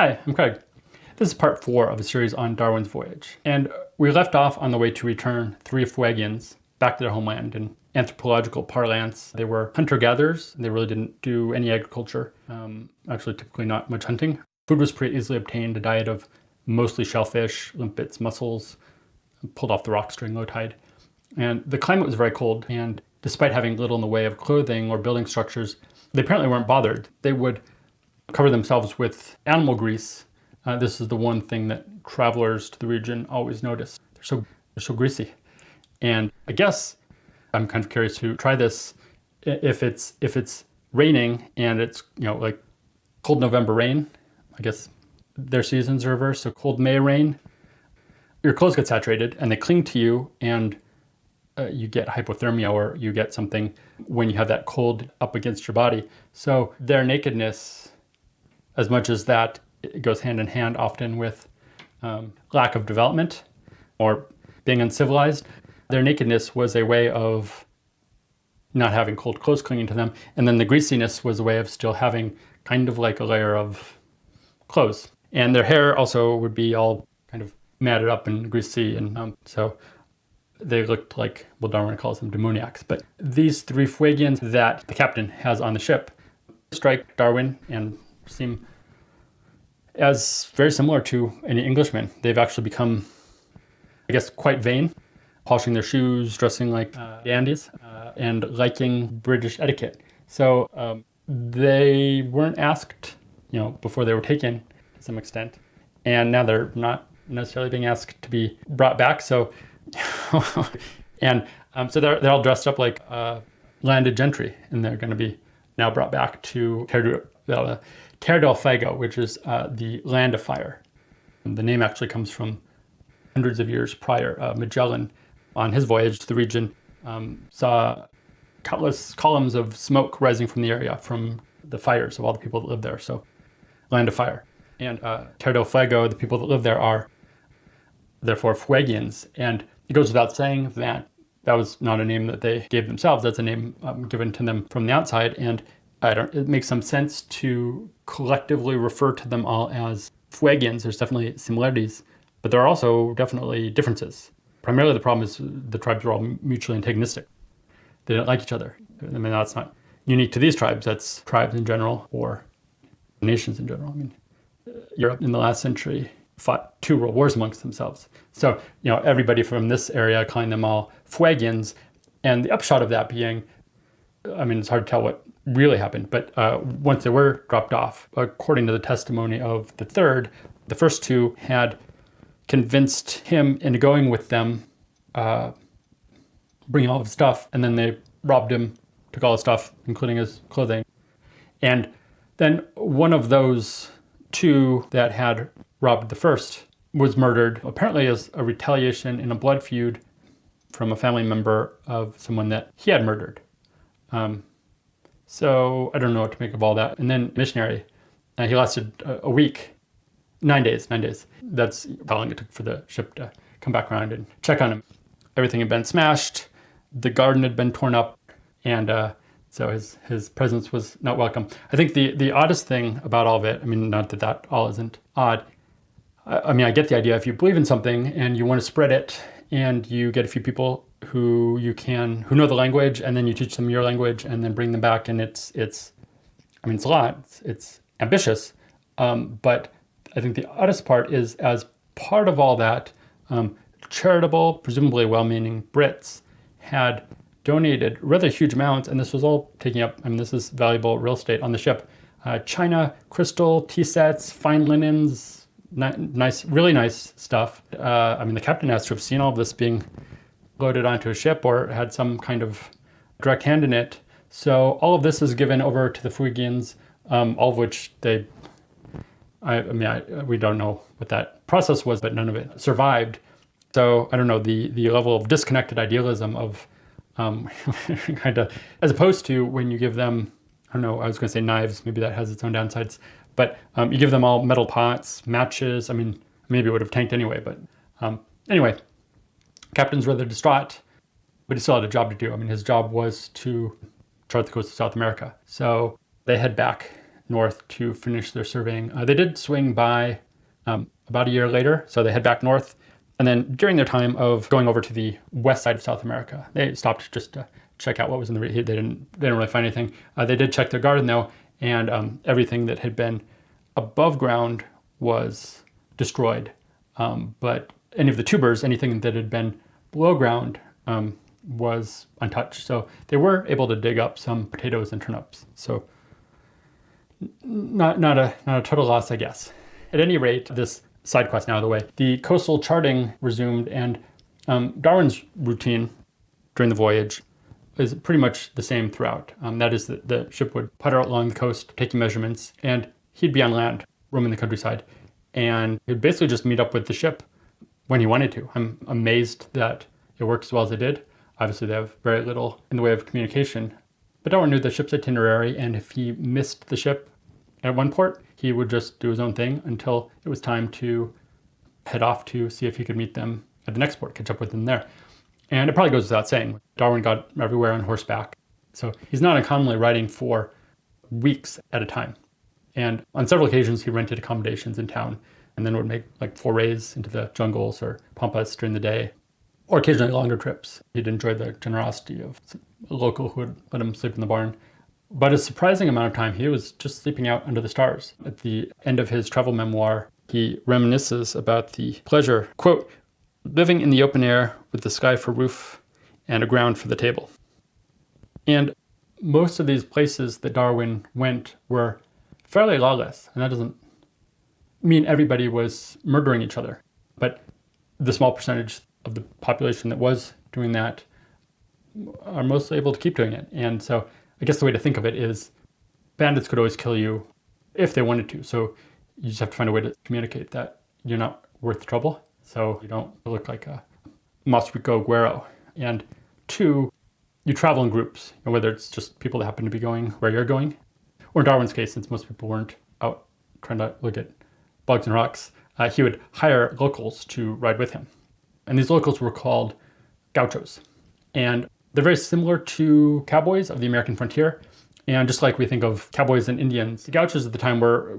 Hi, I'm Craig. This is part 4 of a series on Darwin's Voyage. And we left off on the way to return 3 Fuegians back to their homeland. In anthropological parlance, they were hunter-gatherers. They really didn't do any agriculture, actually typically not much hunting. Food was pretty easily obtained, a diet of mostly shellfish, limpets, mussels, pulled off the rocks during low tide. And the climate was very cold, and despite having little in the way of clothing or building structures, they apparently weren't bothered. They would cover themselves with animal grease. This is the one thing that travelers to the region always notice. They're so greasy. And I guess I'm kind of curious to try this if it's raining and it's, like cold November rain. I guess their seasons are reversed. So cold May rain, your clothes get saturated and they cling to you, and you get hypothermia, or you get something when you have that cold up against your body. So their nakedness, as much as that, it goes hand in hand often with lack of development or being uncivilized. Their nakedness was a way of not having cold clothes clinging to them. And then the greasiness was a way of still having kind of like a layer of clothes. And their hair also would be all kind of matted up and greasy. And so they looked like, well, Darwin calls them demoniacs. But these 3 Fuegians that the captain has on the ship strike Darwin and seem as very similar to any Englishman. They've actually become, I guess, quite vain, polishing their shoes, dressing like dandies, and liking British etiquette. So they weren't asked, before they were taken to some extent. And now they're not necessarily being asked to be brought back. So, and so they're all dressed up like landed gentry, and they're going to be now brought back to Terra del Fuego, which is the land of fire. And the name actually comes from hundreds of years prior. Magellan, on his voyage to the region, saw countless columns of smoke rising from the area from the fires of all the people that lived there. So, land of fire. And Terra del Fuego, the people that live there are therefore Fuegians. And it goes without saying that that was not a name that they gave themselves. That's a name given to them from the outside. And it makes some sense to collectively refer to them all as Fuegians. There's definitely similarities, but there are also definitely differences. Primarily the problem is the tribes were all mutually antagonistic. They didn't like each other. I mean, that's not unique to these tribes. That's tribes in general, or nations in general. I mean, Europe in the last century fought 2 world wars amongst themselves. So, everybody from this area calling them all Fuegians, and the upshot of that being, I mean, it's hard to tell what really happened, but once they were dropped off, according to the testimony of the third, the first 2 had convinced him into going with them, bringing all of his stuff, and then they robbed him, took all his stuff, including his clothing. And then one of those 2 that had robbed the first was murdered, apparently as a retaliation in a blood feud from a family member of someone that he had murdered. So I don't know what to make of all that. And then missionary, he lasted a week, 9 days. That's how long it took for the ship to come back around and check on him. Everything had been smashed. The garden had been torn up. And so his presence was not welcome. I think the oddest thing about all of it, I mean, not that all isn't odd. I mean, I get the idea. If you believe in something and you want to spread it, and you get a few people who know the language, and then you teach them your language and then bring them back, and it's a lot. It's ambitious, but I think the oddest part is, as part of all that, charitable, presumably well-meaning Brits had donated rather huge amounts, and this was all taking up, I mean, this is valuable real estate on the ship. China, crystal, tea sets, fine linens, nice, really nice stuff. I mean, the captain has to have seen all of this being loaded onto a ship or had some kind of direct hand in it. So all of this is given over to the Fuegians, all of which we don't know what that process was, but none of it survived. So I don't know, the level of disconnected idealism of kind of, as opposed to when you give them, I don't know, I was going to say knives, maybe that has its own downsides, but you give them all metal pots, matches. I mean, maybe it would have tanked anyway, but anyway, captain's rather distraught, but he still had a job to do. I mean, his job was to chart the coast of South America. So they head back north to finish their surveying. They did swing by about a year later, so they head back north. And then during their time of going over to the west side of South America, they stopped just to check out what was in the region. They didn't really find anything. They did check their garden though, and everything that had been above ground was destroyed. But any of the tubers, anything that had been below ground, was untouched. So they were able to dig up some potatoes and turnips. So not a total loss, I guess. At any rate, this side quest now out of the way, the coastal charting resumed, and Darwin's routine during the voyage is pretty much the same throughout. That is that the ship would putter out along the coast, taking measurements, and he'd be on land, roaming the countryside, and he'd basically just meet up with the ship when he wanted to. I'm amazed that it worked as well as it did. Obviously, they have very little in the way of communication, but Darwin knew the ship's itinerary, and if he missed the ship at one port, he would just do his own thing until it was time to head off to see if he could meet them at the next port, catch up with them there. And it probably goes without saying, Darwin got everywhere on horseback. So he's not uncommonly riding for weeks at a time. And on several occasions, he rented accommodations in town and then would make like forays into the jungles or pampas during the day, or occasionally longer trips. He'd enjoy the generosity of a local who would let him sleep in the barn. But a surprising amount of time, he was just sleeping out under the stars. At the end of his travel memoir, he reminisces about the pleasure, quote, living in the open air with the sky for roof and a ground for the table. And most of these places that Darwin went were fairly lawless. And that doesn't mean everybody was murdering each other. But the small percentage of the population that was doing that are mostly able to keep doing it. And so I guess the way to think of it is bandits could always kill you if they wanted to. So you just have to find a way to communicate that you're not worth the trouble, so you don't look like a Mas Rico Guerrero. And two, you travel in groups, whether it's just people that happen to be going where you're going, or in Darwin's case, since most people weren't out trying to look at bugs and rocks, he would hire locals to ride with him. And these locals were called gauchos. And they're very similar to cowboys of the American frontier. And just like we think of cowboys and Indians, the gauchos at the time were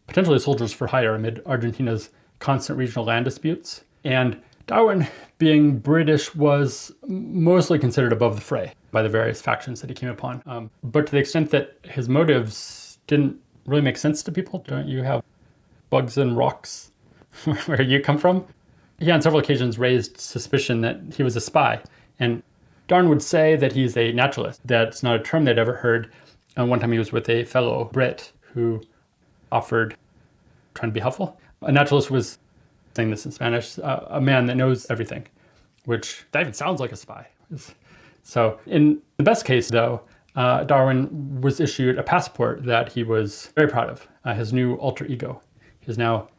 potentially soldiers for hire amid Argentina's constant regional land disputes. And Darwin, being British, was mostly considered above the fray by the various factions that he came upon. But to the extent that his motives didn't really make sense to people, don't you have bugs and rocks where you come from? He on several occasions raised suspicion that he was a spy. And Darwin would say that he's a naturalist. That's not a term they'd ever heard. One time he was with a fellow Brit who offered, trying to be helpful. A naturalist was, saying this in Spanish, a man that knows everything, which that even sounds like a spy. So in the best case, though, Darwin was issued a passport that he was very proud of, his new alter ego. He's now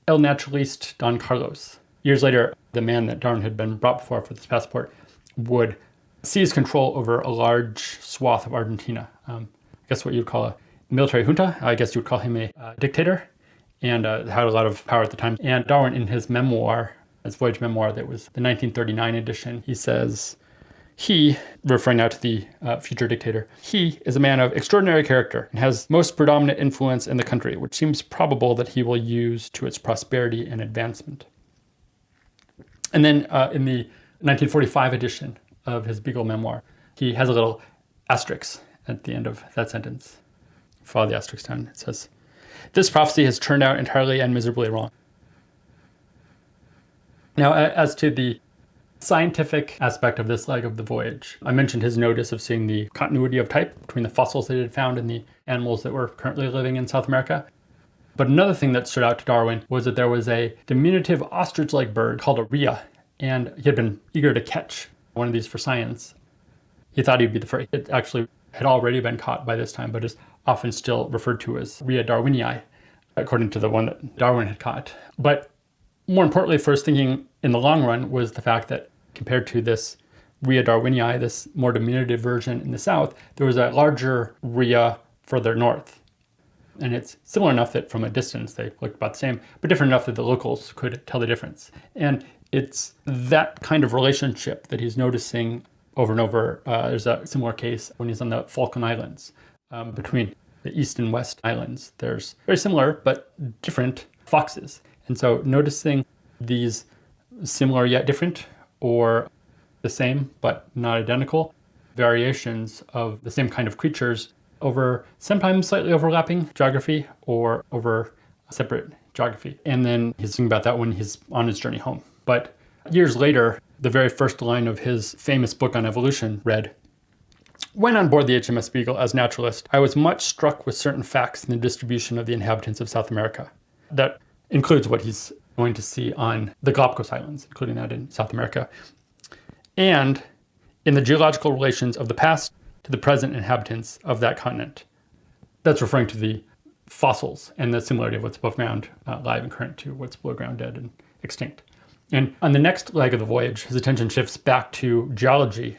El Naturalist Don Carlos. Years later, the man that Darwin had been brought before for this passport would seize control over a large swath of Argentina. I guess what you'd call a military junta. I guess you would call him a dictator, and had a lot of power at the time. And Darwin, in his memoir, his voyage memoir, that was the 1939 edition, he says, he, referring now to the future dictator, he is a man of extraordinary character and has most predominant influence in the country, which seems probable that he will use to its prosperity and advancement. And then in the 1945 edition of his Beagle memoir, he has a little asterisk at the end of that sentence. Follow the asterisk down. It says, "This prophecy has turned out entirely and miserably wrong." Now, as to the scientific aspect of this leg of the voyage, I mentioned his notice of seeing the continuity of type between the fossils that he had found and the animals that were currently living in South America. But another thing that stood out to Darwin was that there was a diminutive ostrich-like bird called a rhea, and he had been eager to catch one of these for science. He thought he'd be the first. It actually had already been caught by this time, but is often still referred to as Rhea darwinii, according to the one that Darwin had caught. But more importantly, for his thinking in the long run was the fact that compared to this Rhea darwinii, this more diminutive version in the south, there was a larger Rhea further north. And it's similar enough that from a distance they looked about the same, but different enough that the locals could tell the difference. And it's that kind of relationship that he's noticing over and over. There's a similar case when he's on the Falkland Islands between the east and west islands, there's very similar but different foxes. And so noticing these similar yet different, or the same but not identical, variations of the same kind of creatures over sometimes slightly overlapping geography or over separate geography. And then he's thinking about that when he's on his journey home. But years later, the very first line of his famous book on evolution read, "When on board the HMS Beagle as naturalist, I was much struck with certain facts in the distribution of the inhabitants of South America." That includes what he's going to see on the Galapagos Islands, including that in South America, and in the geological relations of the past to the present inhabitants of that continent. That's referring to the fossils and the similarity of what's above ground, live and current, to what's below ground, dead and extinct. And on the next leg of the voyage, his attention shifts back to geology.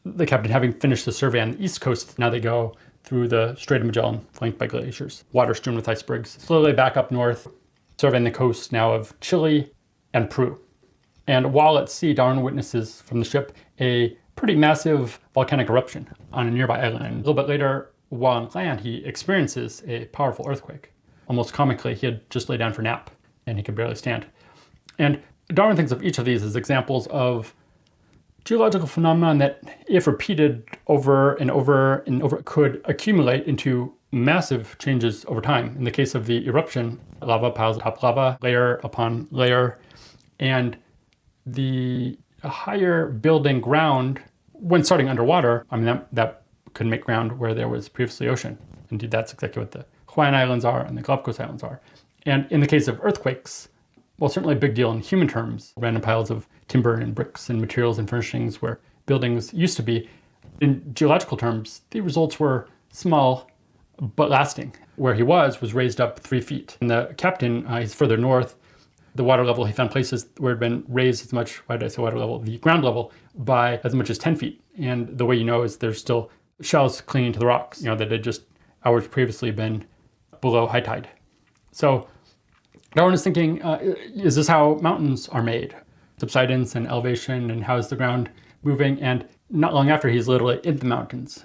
The captain, having finished the survey on the east coast, now they go through the Strait of Magellan, flanked by glaciers, water strewn with icebergs, slowly back up north, surveying the coast now of Chile and Peru. And while at sea, Darwin witnesses from the ship a pretty massive volcanic eruption on a nearby island. A little bit later, while on land, he experiences a powerful earthquake. Almost comically, he had just laid down for a nap and he could barely stand. And Darwin thinks of each of these as examples of geological phenomenon that, if repeated over and over and over, could accumulate into massive changes over time. In the case of the eruption, lava piles atop lava, layer upon layer, and the higher building ground, when starting underwater, I mean, that could make ground where there was previously ocean. Indeed, that's exactly what the Hawaiian Islands are and the Galapagos Islands are. And in the case of earthquakes, well, certainly a big deal in human terms, random piles of timber and bricks and materials and furnishings where buildings used to be. In geological terms, the results were small but lasting. Where he was raised up 3 feet. And the captain, he's further north. The water level, he found places where it had been raised as much, why did I say water level? The ground level by as much as 10 feet. And the way you know is there's still shells clinging to the rocks, that had just hours previously been below high tide. So Darwin is thinking, is this how mountains are made? Subsidence and elevation, and how is the ground moving? And not long after, he's literally in the mountains.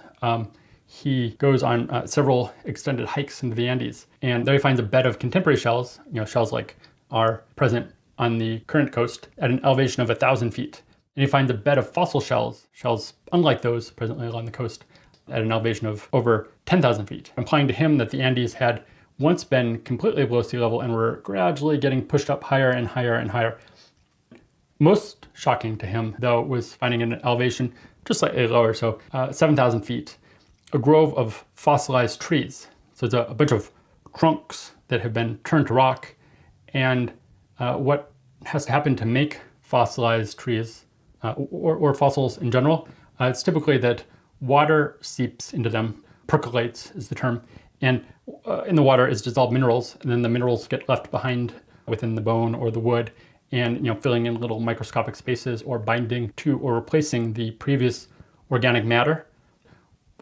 He goes on several extended hikes into the Andes, and there he finds a bed of contemporary shells, shells like are present on the current coast at an elevation of 1,000 feet. And he finds a bed of fossil shells unlike those presently along the coast, at an elevation of over 10,000 feet, implying to him that the Andes had once been completely below sea level and were gradually getting pushed up higher and higher and higher. Most shocking to him, though, was finding an elevation just slightly lower, so 7,000 feet, a grove of fossilized trees. So it's a bunch of trunks that have been turned to rock. And what has to happen to make fossilized trees or fossils in general, it's typically that water seeps into them, percolates is the term, and in the water is dissolved minerals, and then the minerals get left behind within the bone or the wood, and filling in little microscopic spaces or binding to or replacing the previous organic matter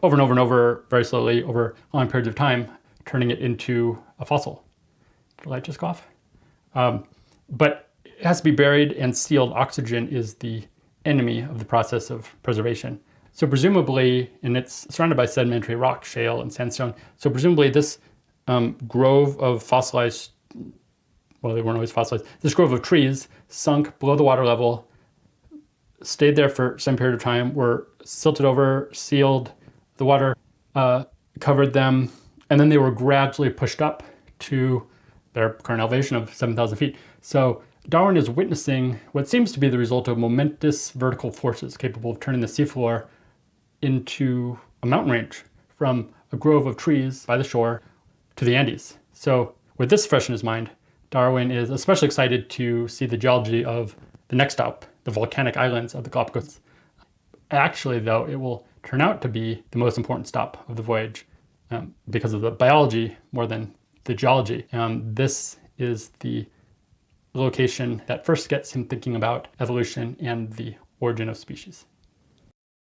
over and over and over, very slowly over long periods of time, turning it into a fossil. Did the light just go off? But it has to be buried and sealed. Oxygen is the enemy of the process of preservation. So presumably, and it's surrounded by sedimentary rock, shale, and sandstone. So presumably this grove of fossilized, well, they weren't always fossilized, this grove of trees sunk below the water level, stayed there for some period of time, were silted over, sealed, the water covered them, and then they were gradually pushed up to their current elevation of 7,000 feet. So Darwin is witnessing what seems to be the result of momentous vertical forces capable of turning the seafloor into a mountain range from a grove of trees by the shore to the Andes. So with this fresh in his mind, Darwin is especially excited to see the geology of the next stop, the volcanic islands of the Galapagos. Actually, though, it will turn out to be the most important stop of the voyage because of the biology more than the geology. This is the location that first gets him thinking about evolution and the origin of species.